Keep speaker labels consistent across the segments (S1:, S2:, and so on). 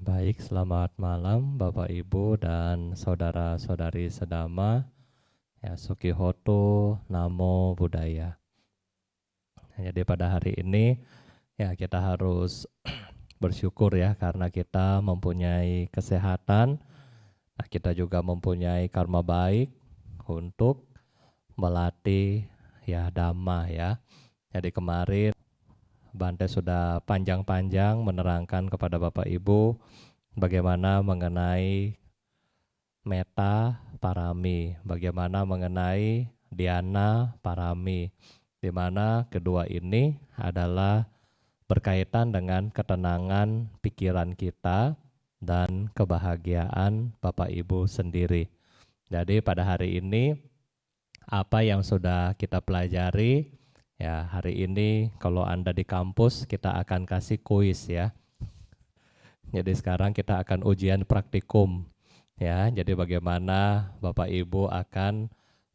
S1: Baik, selamat malam Bapak Ibu dan saudara-saudari sedama. Ya, Sukihoto, Namo Buddhaya. Jadi pada hari ini ya kita harus bersyukur ya karena kita mempunyai kesehatan. Nah, kita juga mempunyai karma baik untuk melatih ya Dhamma ya. Jadi kemarin Bante sudah panjang-panjang menerangkan kepada Bapak Ibu bagaimana mengenai meta parami, bagaimana mengenai dhyana parami, di mana kedua ini adalah berkaitan dengan ketenangan pikiran kita dan kebahagiaan Bapak Ibu sendiri. Jadi pada hari ini apa yang sudah kita pelajari ya, hari ini kalau Anda di kampus kita akan kasih kuis ya. Jadi sekarang kita akan ujian praktikum ya. Jadi bagaimana Bapak Ibu akan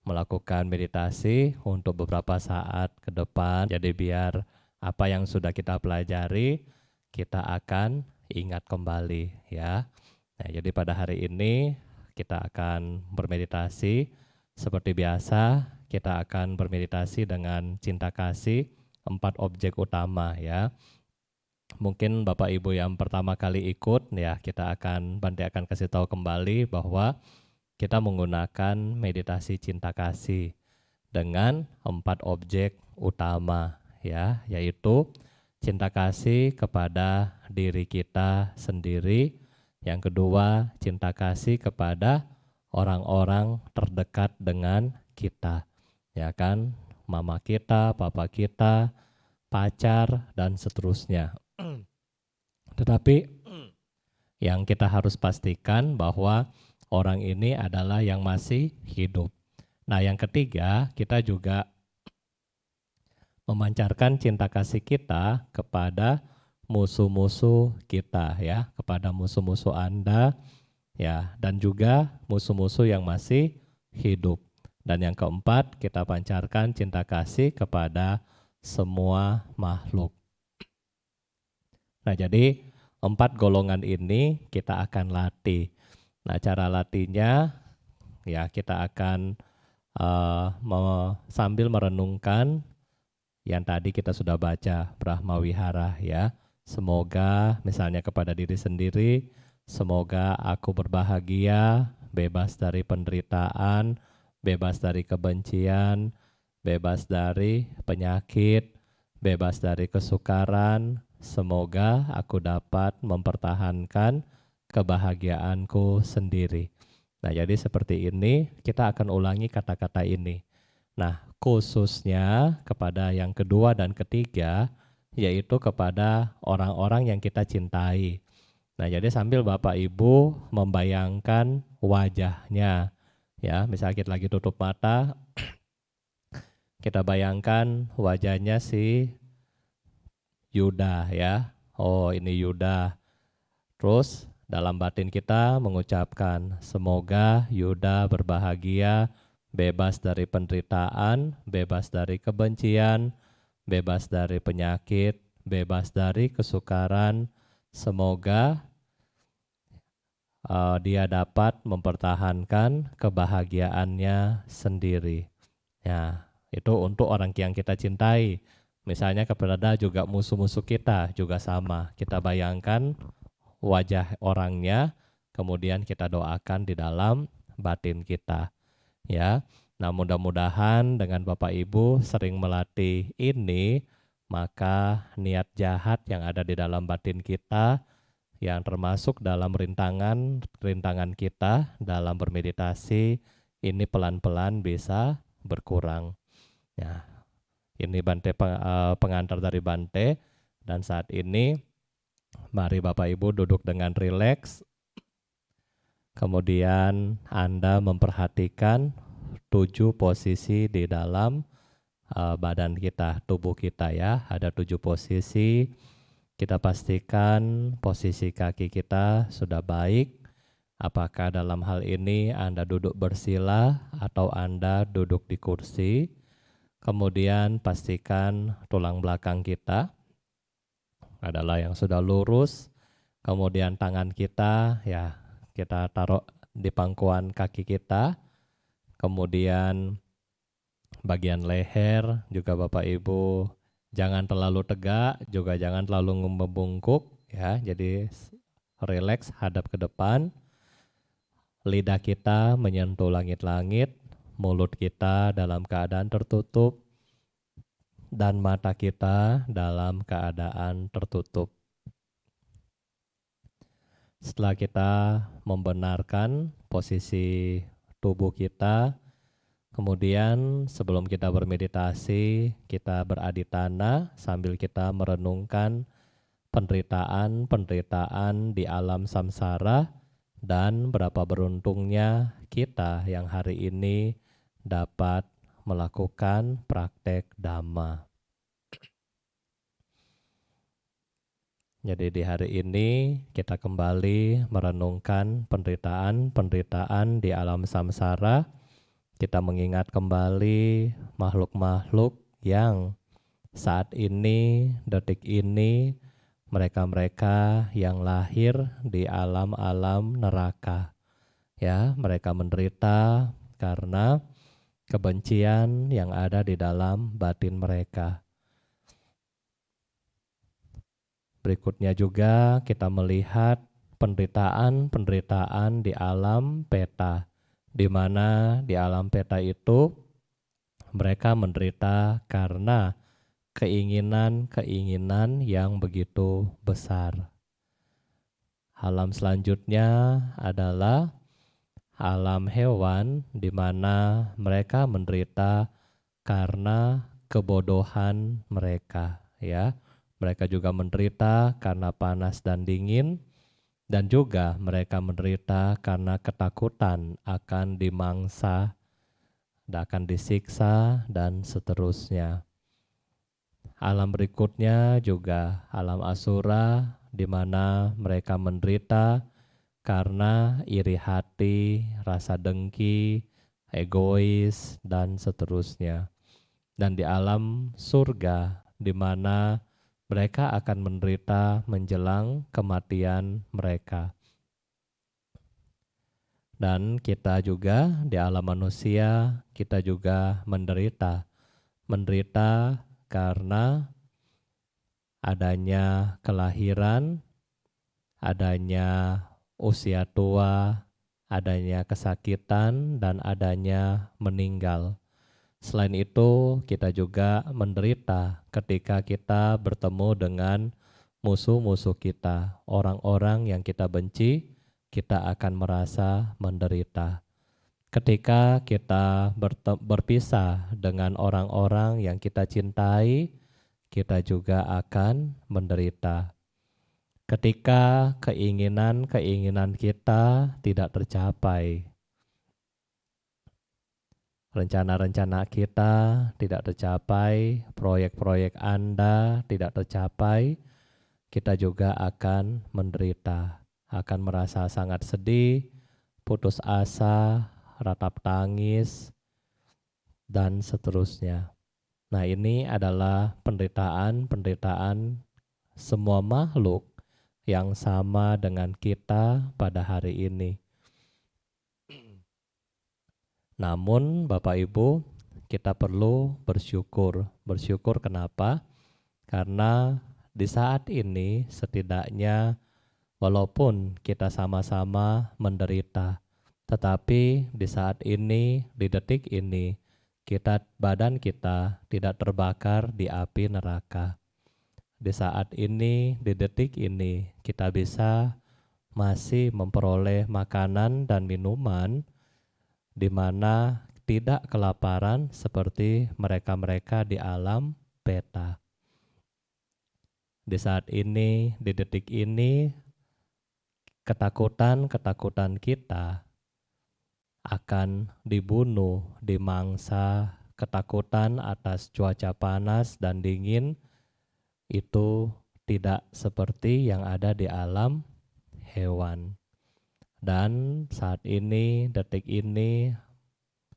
S1: melakukan meditasi untuk beberapa saat ke depan. Jadi biar apa yang sudah kita pelajari kita akan ingat kembali ya. Nah, jadi pada hari ini kita akan bermeditasi seperti biasa. Kita akan bermeditasi dengan cinta kasih 4 objek utama ya. Mungkin Bapak Ibu yang pertama kali ikut ya, Bante akan kasih tahu kembali bahwa kita menggunakan meditasi cinta kasih dengan 4 objek utama ya, yaitu cinta kasih kepada diri kita sendiri, yang kedua cinta kasih kepada orang-orang terdekat dengan kita, ya kan, mama kita, papa kita, pacar dan seterusnya. Tetapi yang kita harus pastikan bahwa orang ini adalah yang masih hidup. Nah, yang ketiga, kita juga memancarkan cinta kasih kita kepada musuh-musuh kita ya, kepada musuh-musuh Anda ya, dan juga musuh-musuh yang masih hidup. Dan yang keempat, kita pancarkan cinta kasih kepada semua makhluk. Nah, jadi 4 golongan ini kita akan latih. Nah, cara latihnya ya kita akan sambil merenungkan yang tadi kita sudah baca Brahma Wihara ya. Semoga misalnya kepada diri sendiri, semoga aku berbahagia, bebas dari penderitaan, bebas dari kebencian, bebas dari penyakit, bebas dari kesukaran. Semoga aku dapat mempertahankan kebahagiaanku sendiri. Nah, jadi seperti ini kita akan ulangi kata-kata ini. Nah, khususnya kepada yang kedua dan ketiga, yaitu kepada orang-orang yang kita cintai. Nah, jadi sambil Bapak Ibu membayangkan wajahnya, ya, misalnya kita lagi tutup mata, kita bayangkan wajahnya si Yuda ya. Oh, ini Yuda. Terus dalam batin kita mengucapkan semoga Yuda berbahagia, bebas dari penderitaan, bebas dari kebencian, bebas dari penyakit, bebas dari kesukaran. Semoga dia dapat mempertahankan kebahagiaannya sendiri. Ya, itu untuk orang yang kita cintai. Misalnya kepada juga musuh-musuh kita juga sama. Kita bayangkan wajah orangnya, kemudian kita doakan di dalam batin kita. Ya, nah mudah-mudahan dengan Bapak Ibu sering melatih ini, maka niat jahat yang ada di dalam batin kita, yang termasuk dalam rintangan kita dalam bermeditasi, ini pelan-pelan bisa berkurang. Ya. Ini Bante pengantar dari Bante, dan saat ini mari Bapak Ibu duduk dengan rileks. Kemudian Anda memperhatikan 7 posisi di dalam badan kita, tubuh kita ya. Ada 7 posisi. Kita pastikan posisi kaki kita sudah baik. Apakah dalam hal ini Anda duduk bersila atau Anda duduk di kursi. Kemudian pastikan tulang belakang kita adalah yang sudah lurus, Kemudian tangan kita ya kita taruh di pangkuan kaki kita. Kemudian bagian leher juga Bapak Ibu jangan terlalu tegak, juga jangan terlalu membungkuk ya. Jadi rileks hadap ke depan. Lidah kita menyentuh langit-langit, mulut kita dalam keadaan tertutup, dan mata kita dalam keadaan tertutup. Setelah kita membenarkan posisi tubuh kita, kemudian sebelum kita bermeditasi, kita beraditana sambil kita merenungkan penderitaan di alam samsara dan berapa beruntungnya kita yang hari ini dapat melakukan praktek Dhamma. Jadi di hari ini kita kembali merenungkan penderitaan di alam samsara. Kita mengingat kembali makhluk-makhluk yang saat ini, detik ini, mereka-mereka yang lahir di alam-alam neraka. Ya, mereka menderita karena kebencian yang ada di dalam batin mereka. Berikutnya juga kita melihat penderitaan di alam peta, di mana di alam peta itu mereka menderita karena keinginan yang begitu besar. Alam selanjutnya adalah alam hewan, di mana mereka menderita karena kebodohan mereka. Ya, mereka juga menderita karena panas dan dingin, dan juga mereka menderita karena ketakutan akan dimangsa, akan disiksa, dan seterusnya. Alam berikutnya juga alam asura, di mana mereka menderita karena iri hati, rasa dengki, egois, dan seterusnya. Dan di alam surga, di mana mereka akan menderita menjelang kematian mereka. Dan kita juga di alam manusia, kita juga menderita karena adanya kelahiran, adanya usia tua, adanya kesakitan, dan adanya meninggal. Selain itu, kita juga menderita ketika kita bertemu dengan musuh-musuh kita, orang-orang yang kita benci, kita akan merasa menderita. Ketika kita berpisah dengan orang-orang yang kita cintai, kita juga akan menderita. Ketika keinginan kita tidak tercapai, rencana-rencana kita tidak tercapai, proyek-proyek Anda tidak tercapai, kita juga akan menderita, akan merasa sangat sedih, putus asa, ratap tangis, dan seterusnya. Nah, ini adalah penderitaan semua makhluk yang sama dengan kita pada hari ini. Namun Bapak Ibu, kita perlu bersyukur. Bersyukur kenapa? Karena di saat ini setidaknya walaupun kita sama-sama menderita, tetapi di saat ini, di detik ini, badan kita tidak terbakar di api neraka. Di saat ini, di detik ini, kita bisa masih memperoleh makanan dan minuman di mana tidak kelaparan seperti mereka-mereka di alam peta. Di saat ini, di detik ini, ketakutan kita akan dibunuh, dimangsa, ketakutan atas cuaca panas dan dingin itu tidak seperti yang ada di alam hewan. Dan saat ini, detik ini,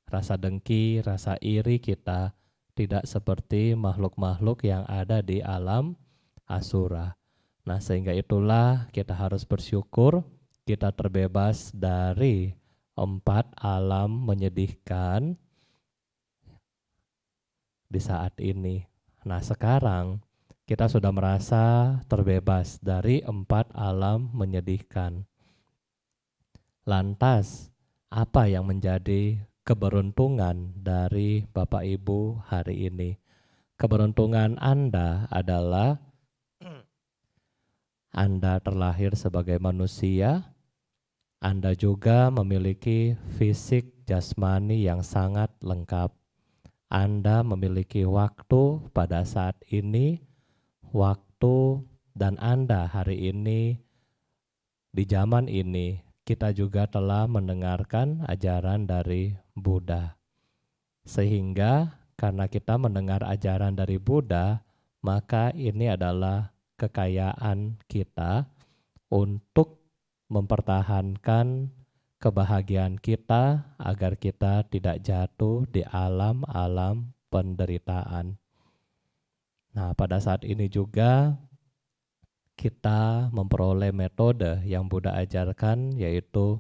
S1: rasa dengki, rasa iri kita tidak seperti makhluk-makhluk yang ada di alam asura. Nah, sehingga itulah kita harus bersyukur kita terbebas dari 4 alam menyedihkan di saat ini. Nah, sekarang kita sudah merasa terbebas dari 4 alam menyedihkan. Lantas, apa yang menjadi keberuntungan dari Bapak Ibu hari ini? Keberuntungan Anda adalah Anda terlahir sebagai manusia, Anda juga memiliki fisik jasmani yang sangat lengkap. Anda memiliki waktu pada saat ini, waktu dan Anda hari ini, di zaman ini, kita juga telah mendengarkan ajaran dari Buddha. Sehingga karena kita mendengar ajaran dari Buddha, maka ini adalah kekayaan kita untuk mempertahankan kebahagiaan kita agar kita tidak jatuh di alam-alam penderitaan. Nah, pada saat ini juga kita memperoleh metode yang Buddha ajarkan, yaitu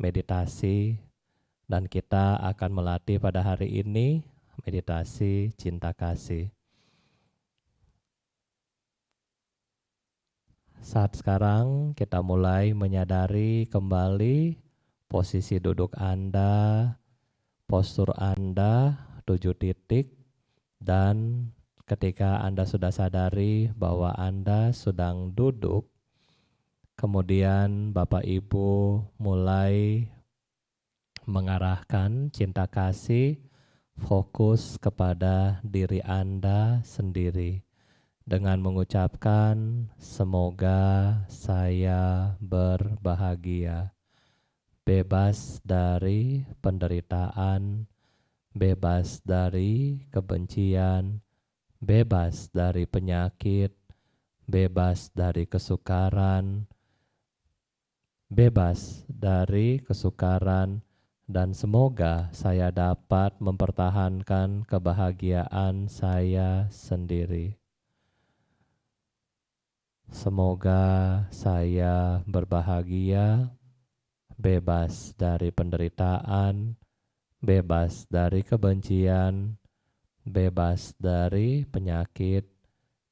S1: meditasi, dan kita akan melatih pada hari ini meditasi cinta kasih. Saat sekarang kita mulai menyadari kembali posisi duduk Anda, postur Anda 7 titik, dan ketika Anda sudah sadari bahwa Anda sedang duduk, kemudian Bapak Ibu mulai mengarahkan cinta kasih fokus kepada diri Anda sendiri dengan mengucapkan semoga saya berbahagia, bebas dari penderitaan, bebas dari kebencian, bebas dari penyakit, bebas dari kesukaran, bebas dari kesukaran, dan semoga saya dapat mempertahankan kebahagiaan saya sendiri. Semoga saya berbahagia, bebas dari penderitaan, bebas dari kebencian, bebas dari penyakit,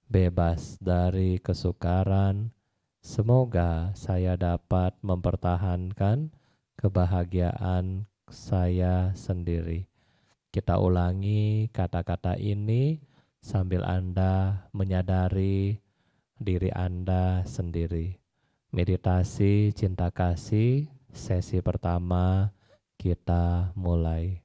S1: bebas dari kesukaran. Semoga saya dapat mempertahankan kebahagiaan saya sendiri. Kita ulangi kata-kata ini sambil Anda menyadari diri Anda sendiri. Meditasi cinta kasih sesi pertama kita mulai.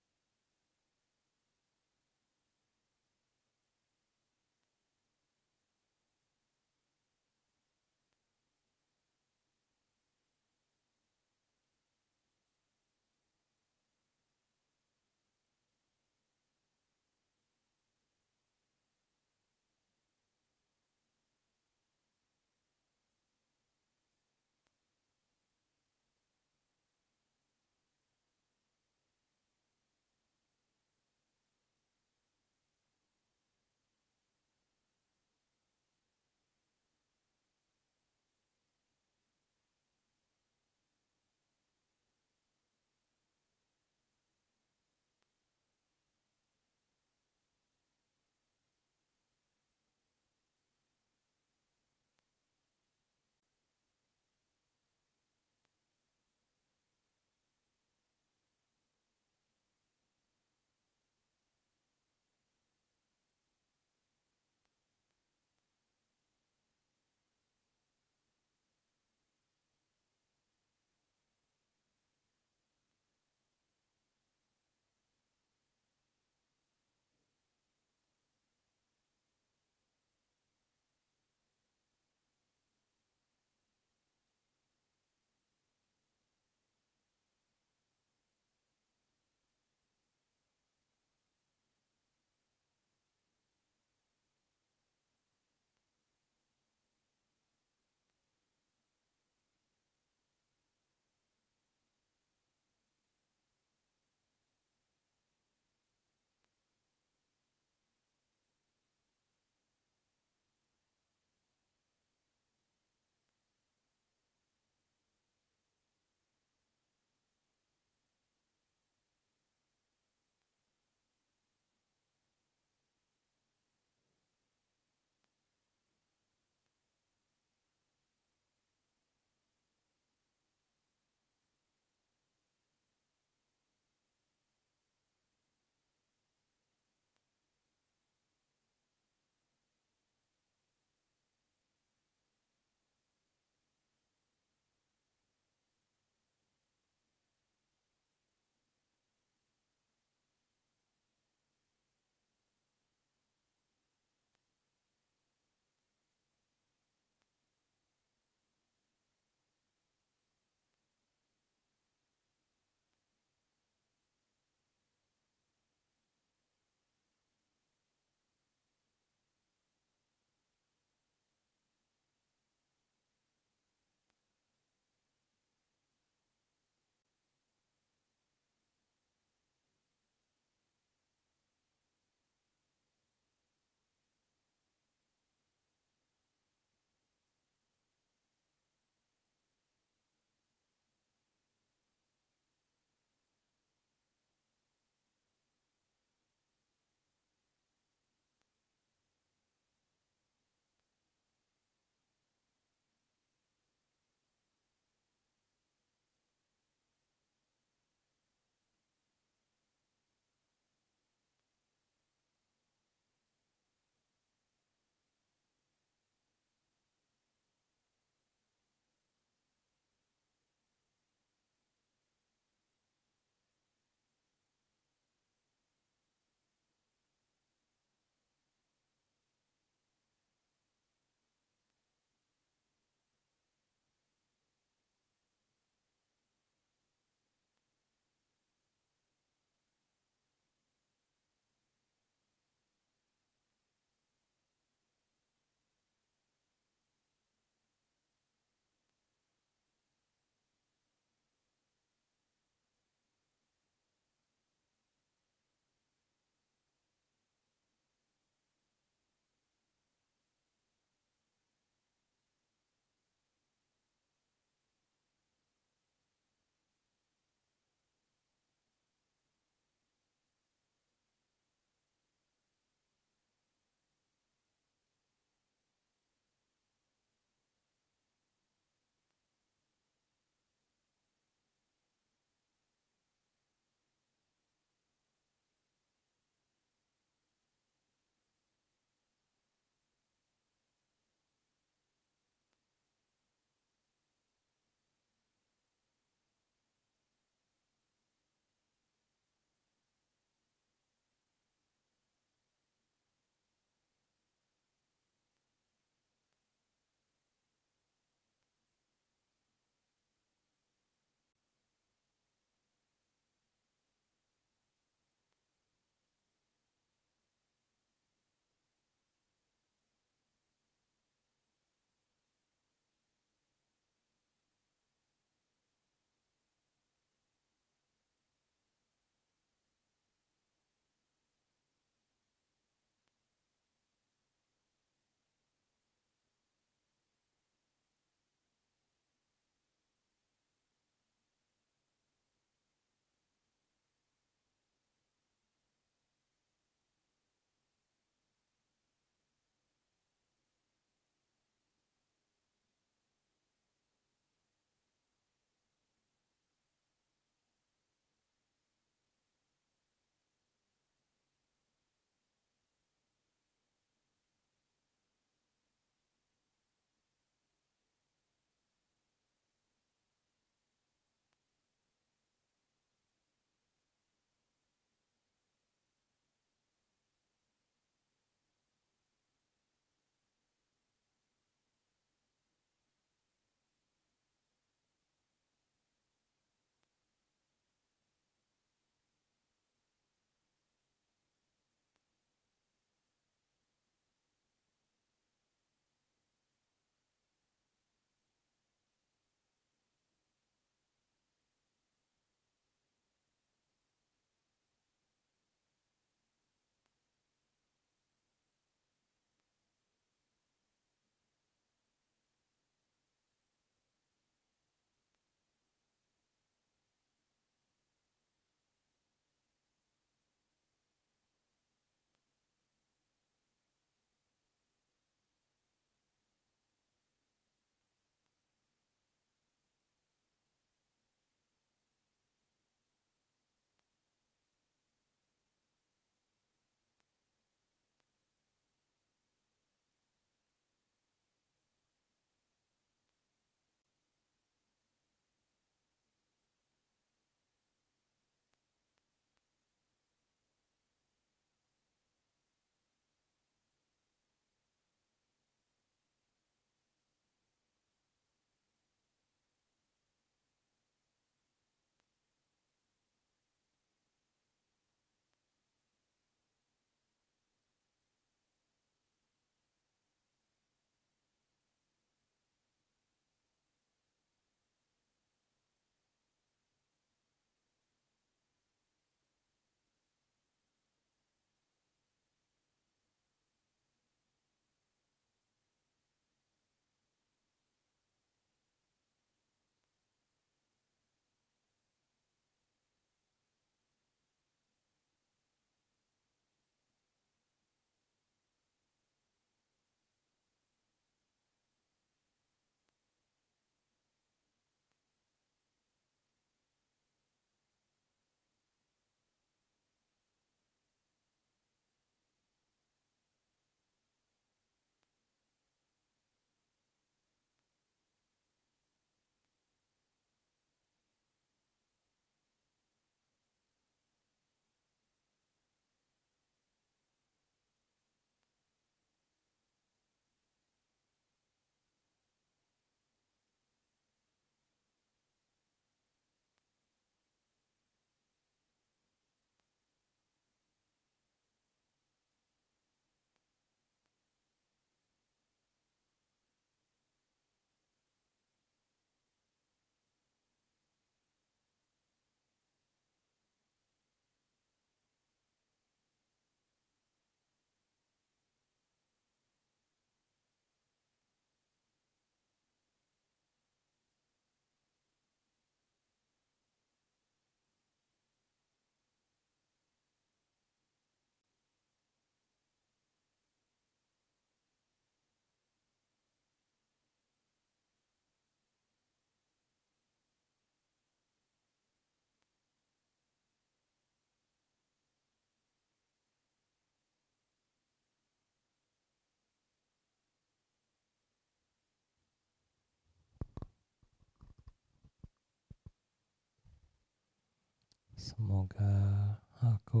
S1: Semoga aku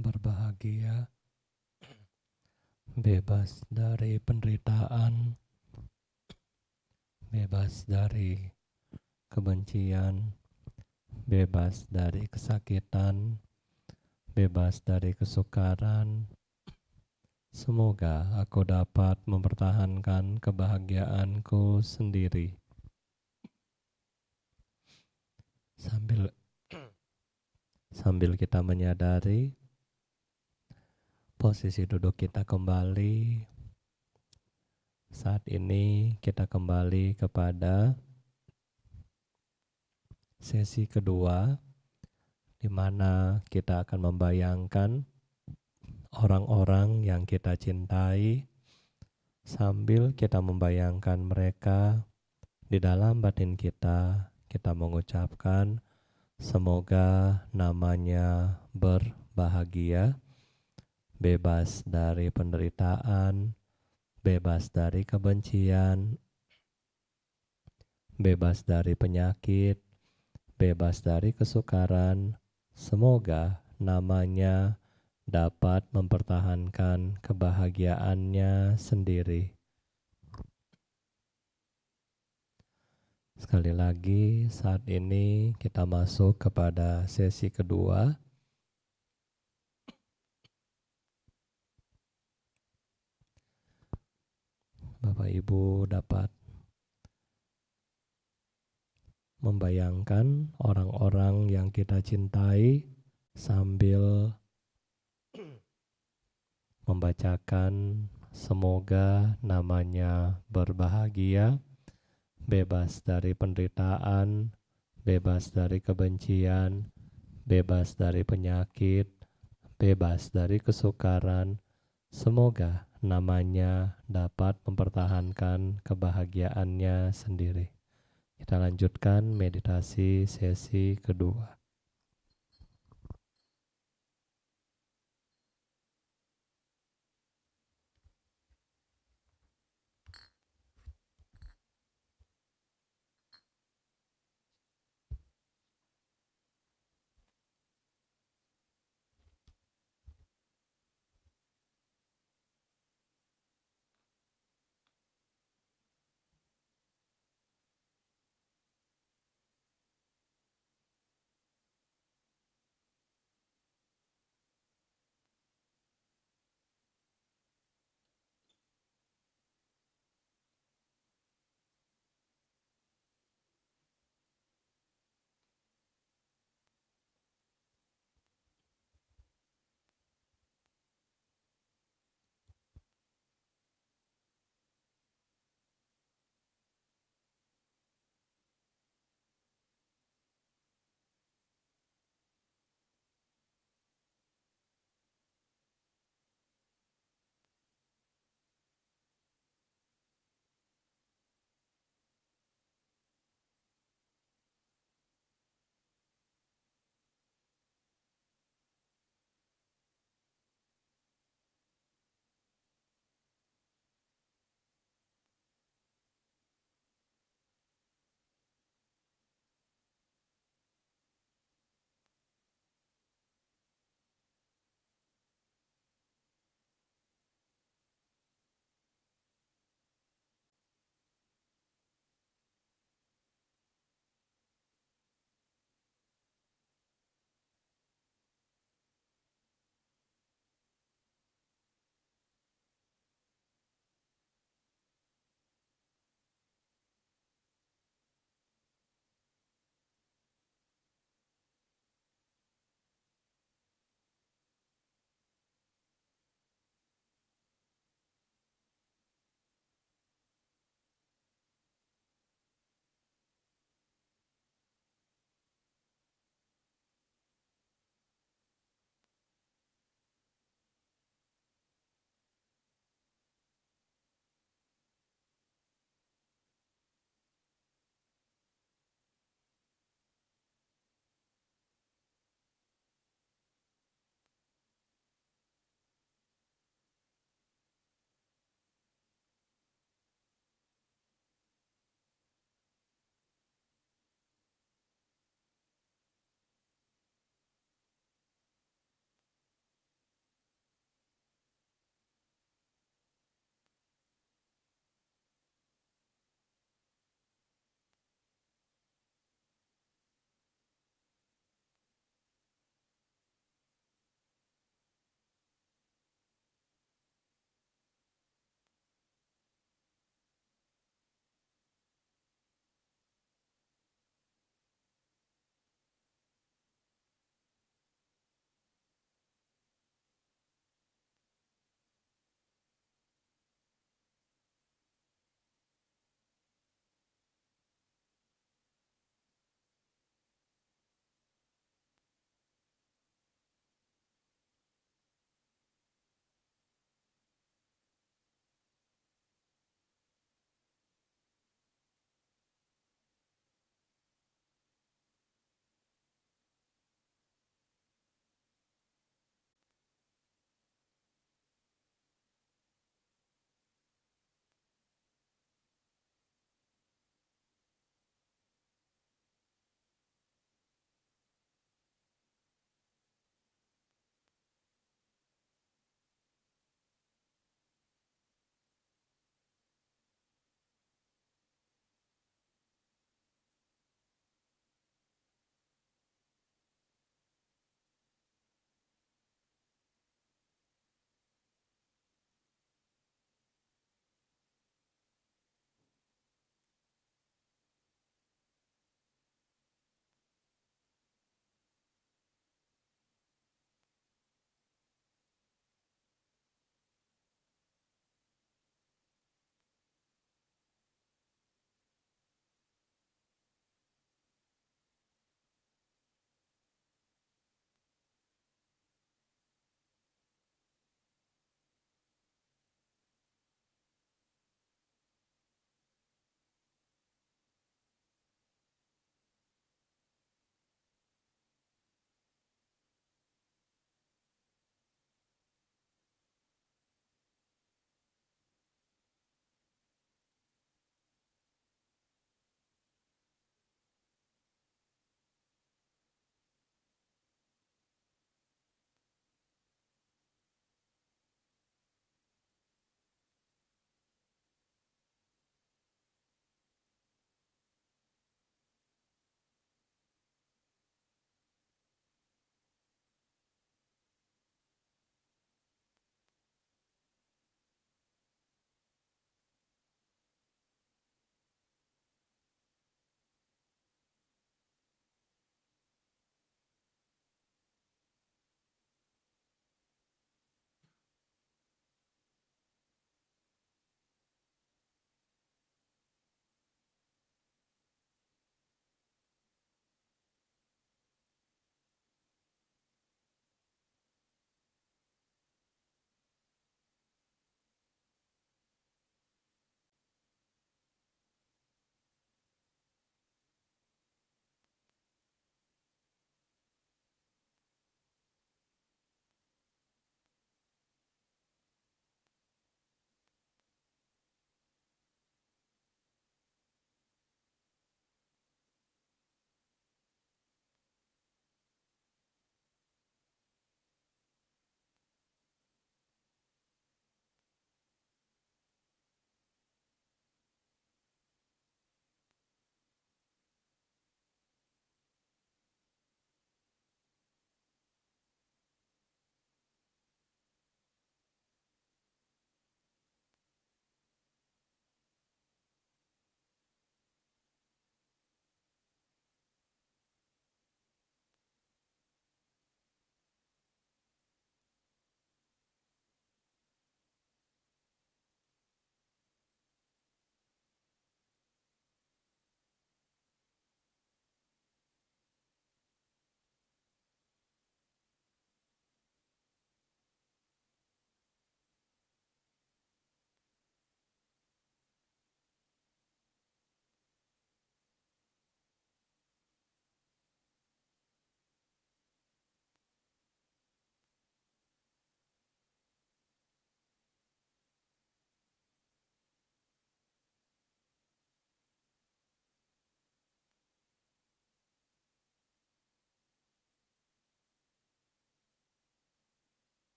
S1: berbahagia, bebas dari penderitaan, bebas dari kebencian, bebas dari kesakitan, bebas dari kesukaran. Semoga aku dapat mempertahankan kebahagiaanku sendiri sambil kita menyadari posisi duduk kita kembali. Saat ini kita kembali kepada sesi kedua, di mana kita akan membayangkan orang-orang yang kita cintai sambil kita membayangkan mereka di dalam batin kita. Kita mengucapkan semoga namanya berbahagia, bebas dari penderitaan, bebas dari kebencian, bebas dari penyakit, bebas dari kesukaran. Semoga namanya dapat mempertahankan kebahagiaannya sendiri. Sekali lagi, saat ini kita masuk kepada sesi kedua. Bapak Ibu dapat membayangkan orang-orang yang kita cintai sambil membacakan semoga namanya berbahagia, bebas dari penderitaan, bebas dari kebencian, bebas dari penyakit, bebas dari kesukaran. Semoga namanya dapat mempertahankan kebahagiaannya sendiri. Kita lanjutkan meditasi sesi kedua.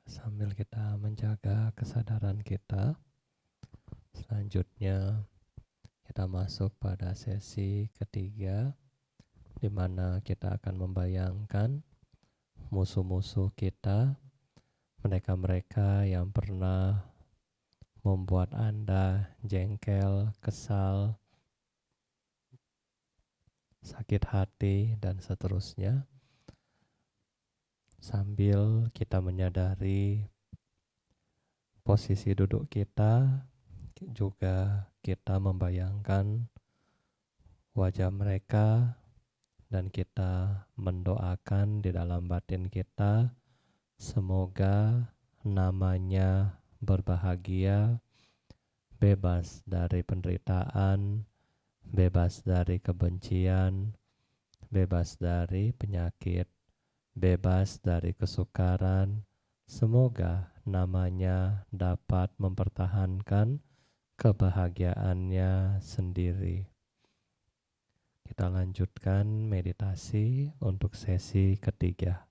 S1: sambil kita menjaga kesadaran kita. Selanjutnya kita masuk pada sesi ketiga, di mana kita akan membayangkan musuh-musuh kita, mereka-mereka yang pernah membuat Anda jengkel, kesal, sakit hati, dan seterusnya. Sambil kita menyadari posisi duduk kita, juga kita membayangkan wajah mereka, dan kita mendoakan di dalam batin kita, semoga namanya berbahagia, bebas dari penderitaan, bebas dari kebencian, bebas dari penyakit, bebas dari kesukaran. Semoga namanya dapat mempertahankan kebahagiaannya sendiri. Kita lanjutkan meditasi untuk sesi ketiga.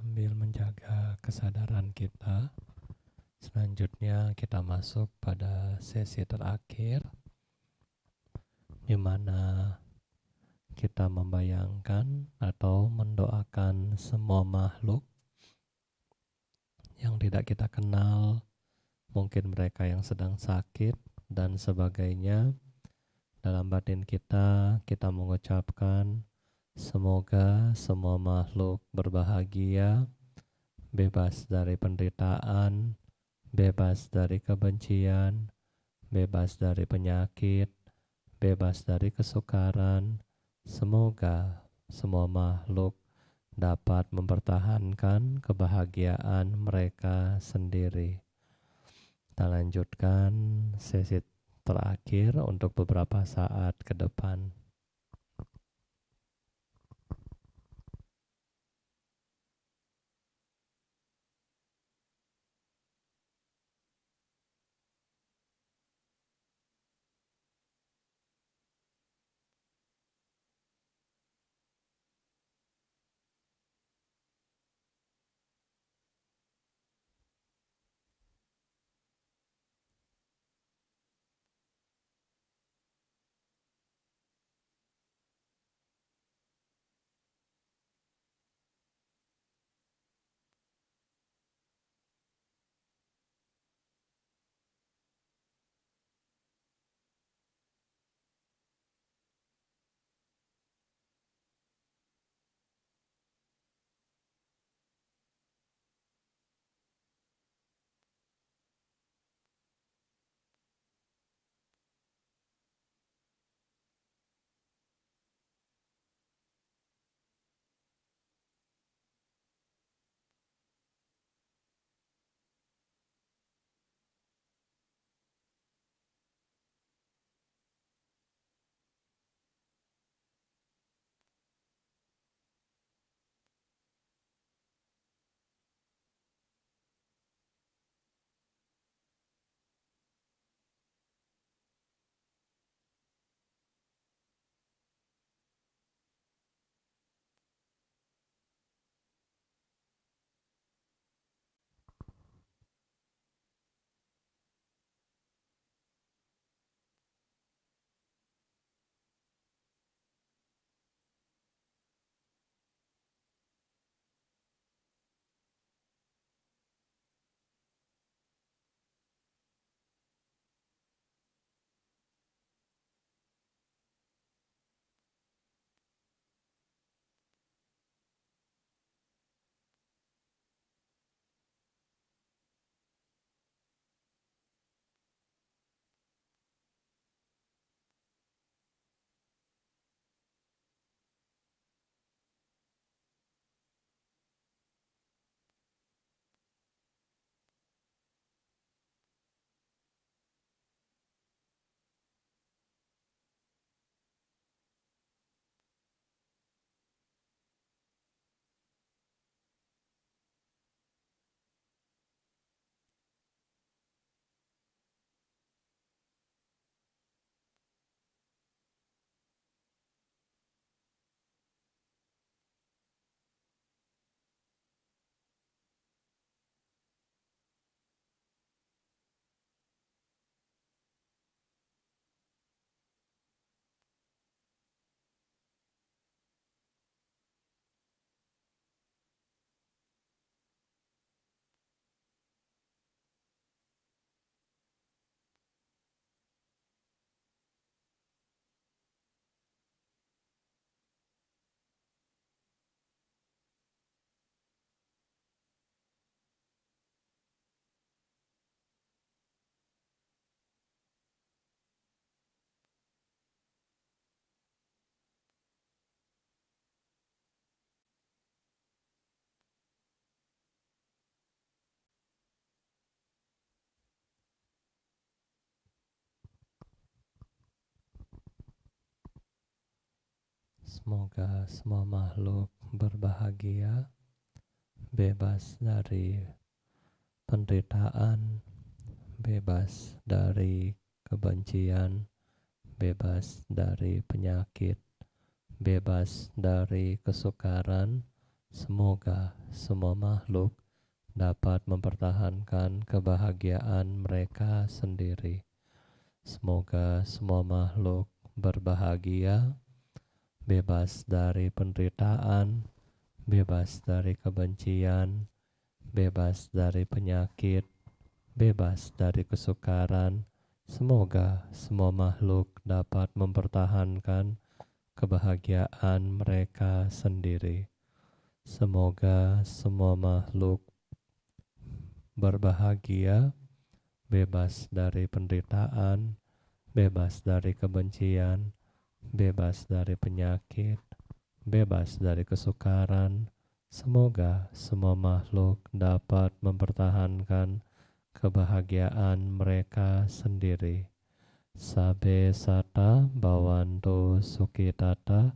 S1: sambil menjaga kesadaran kita. Selanjutnya kita masuk pada sesi terakhir, di mana kita membayangkan atau mendoakan semua makhluk yang tidak kita kenal, mungkin mereka yang sedang sakit dan sebagainya. Dalam batin kita mengucapkan semoga semua makhluk berbahagia, bebas dari penderitaan, bebas dari kebencian, bebas dari penyakit, bebas dari kesukaran. Semoga semua makhluk dapat mempertahankan kebahagiaan mereka sendiri. Kita lanjutkan sesi terakhir untuk beberapa saat ke depan. Semoga semua makhluk berbahagia, bebas dari penderitaan, bebas dari kebencian, bebas dari penyakit, bebas dari kesukaran. Semoga semua makhluk dapat mempertahankan kebahagiaan mereka sendiri. Semoga semua makhluk berbahagia, bebas dari penderitaan, bebas dari kebencian, bebas dari penyakit, bebas dari kesukaran. Semoga semua makhluk dapat mempertahankan kebahagiaan mereka sendiri. Semoga semua makhluk berbahagia, bebas dari penderitaan, bebas dari kebencian, bebas dari penyakit, bebas dari kesukaran. Semoga semua makhluk dapat mempertahankan kebahagiaan mereka sendiri. Sabe sata bawanto sukitata.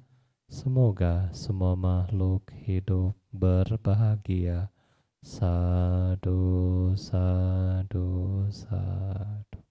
S1: Semoga semua makhluk hidup berbahagia. Sadu, sadu, sadu.